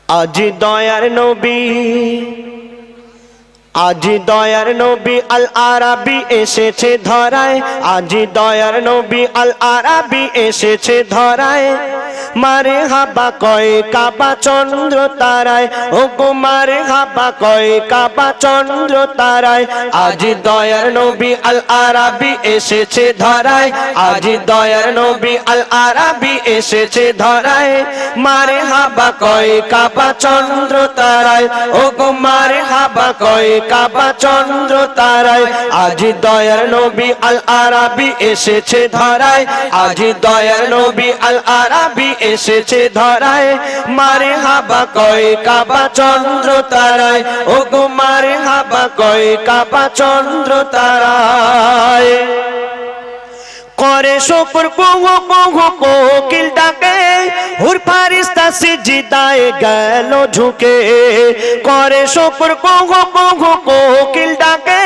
আজি দয়ার নবী, আজি দয়ার নবী আল আরাবী এসেছে ধরায়, আজি দয়ার নবী আল আরাবী এসেছে ধরায়। মারে হাবা কয় কাবা চন্দ্র তারায়, ও গো মারে হাবা কয় কাবা চন্দ্র তারায়। আজি দয়ার নবী আল আরাবী এসেছে ধরায়, আজি দয়ার নবী আল আরাবী এসেছে ধরায়। মারে হাবা কয় কাবা চন্দ্র তারায়, ও গো মারে হাবা কয় কাবা চন্দ্র তারায়। আজি দয়ার নবী আল আরাবী এসেছে ধরায়, আজি দয়ার নবী আল আরাবী এসেছে ধরায়। মারে হাবা কয় কাবা চন্দ্র তারায়, ও গো মারে হাবা কয় কাবা চন্দ্র তারায়। করে শুকর কুহু কুহু কোকিল ডাকে, হুর ফারিস্তা সিজদায় গেল ঝুঁকে। করে শুকর কুহু কুহু কোকিল ডাকে,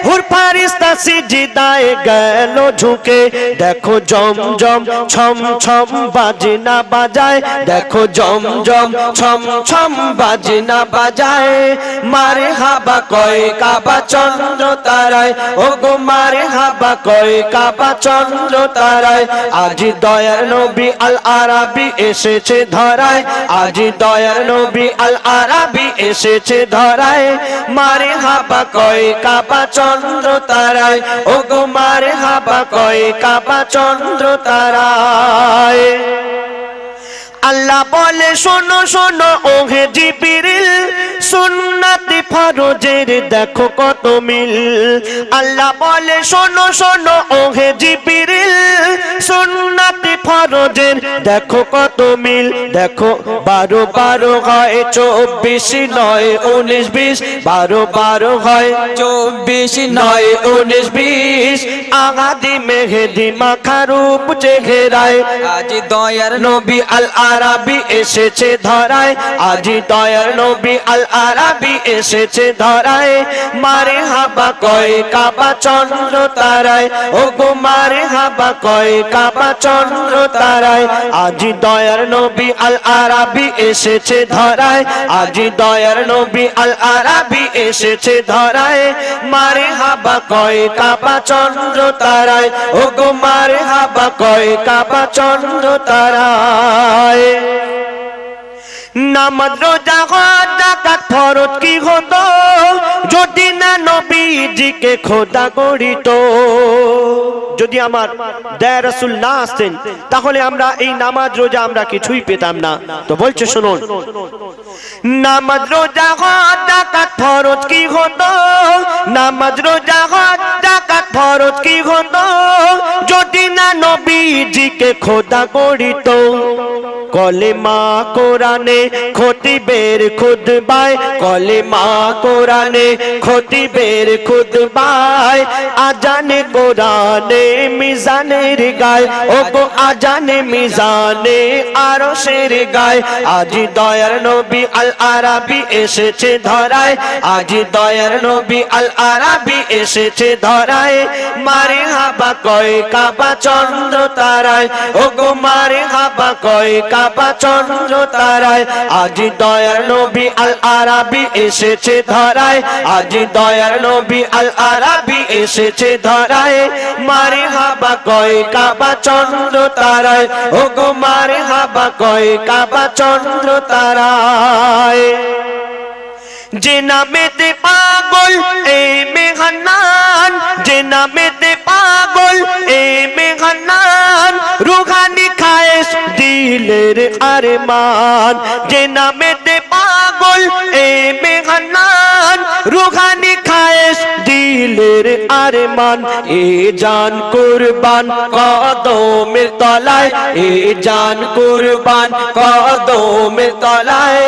হুর ফারিস্তা সিজদায় গেল ঝুঁকে। দেখো জমজম ছম ছম বাজনা বাজায়, দেখো জমজম ছম ছম বাজনা বাজায়। মারে হাবা কয় কাবা চন্দ্র তারায়, ও গো মারে হাবা কয় কাবা চন্দ্র তারায়। আজি দয়ার নবী আল আরাবী এসেছে ধরায়, আজি দয়ার নবী আল আরাবী এসেছে ধরায়। মারে হাবা কয় কাবা চন্দ্র তারায়, ও গো মারে হাবা কয় কাবা চন্দ্র তারায়। আল্লাহ বলে শোনো শোনো ওহে জিবরিল, সুন্নাত ফরজের দেখো কত মিল। আল্লাহ বলে শোনো শোনো ওহে জিবরিল, সুন্নাত ফরজের দেখো কত মিল। দেখো 12 12 হয় 24 9 19 20, 12 12 হয় 24 9 19 20। আগাদি মেহেদি মাখা রূপ চেহারায়, আজি দয়ার নবী আল আরাবী এসেছে ধরায়, আজি দয়ার নবী আল আরাবী এসেছে ধরায়। মারে হাবা কয় কাবা চন্দ্র তারায়, ও গো মারে হাবা কয় কাবা চন্দ্র তারায়। আজি দয়ার নবী আল আরাবী এসেছে ধরায়, আজি দয়ার নবী আল আরাবী এসেছে ধরায়। মারে হাবা কয় কাবা চন্দ্র তারায়, ও গো মারে হাবা কয় কাবা চন্দ্র তারায়। নামাজ রোজা হজ যাকাত ফরজ কি হতো, যদি না নবীজিকে খোদা গড়িত। যদি আমার দয়ার রাসূল না আসতেন তাহলে আমরা এই নামাজ রোজা আমরা কিছুই পেতাম না। তো বলছে শুনুন, নামাজ রোজা হজ যাকাত ফরজ কি হতো, নামাজ রোজা হজ যাকাত ফরজ কি হতো, যদি না নবীজিকে খোদা গড়িত। কলেমা কোরআনে খতিবের খুতবায়, কলেমা কোরআনে খতিবের খুতবায়। আজানে কোরআনে মিজানের গায়, ও গো আজানে মিজানে আরশের গায়। আজি দয়ার নবী আল আরাবী এসেছে ধরায়, আজি দয়ার নবী আল আরাবী এসেছে ধরায়। মারে হাবা কয় কাবা চন্দ্র তারায়, ও গো মারে হাবা কয় কাবা চন্দ্র তারায়। আজি দয়ার নবী আল আরাবী এসেছে ধরায়, আজি দয়ার নবী আল আরাবী এসেছে ধরায়। মারে হাবা কয় কাবা চন্দ্র তারায়, ও গো মারে হাবা কয় কাবা চন্দ্র তারায়। যে নামেতে পাগল এই মেঘান্নান, যে নামেতে পাগল এই মেঘান্নান, রুহানি খায়েশ দিলের আরমান। যে নামেতে পাগল এই মেঘান্নান, রুহানি খায়েশ দিলের আরমান। এ জান কুরবান কদমের তলায়, এ জান কুরবান কদমের তলায়।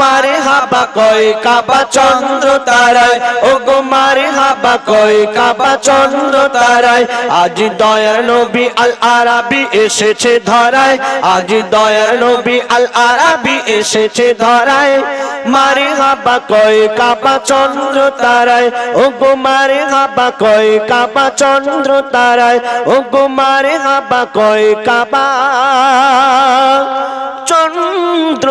মারে হাবা কয় কাবা চন্দ্র তারায়, ও গো মারে হাবা কয় কাবা চন্দ্র তারায়। আজি দয়ার নবী আল আরাবী এসেছে ধরায়, আজি দয়ার নবী আল আরাবী এসেছে ধরায়। মারে হাবা কয় কাবা চন্দ্র তারায়, ও গো মারে হাবা কয় কাবা চন্দ্র তারায়। ও গো মারে হাবা কয় কাবা চন্দ্র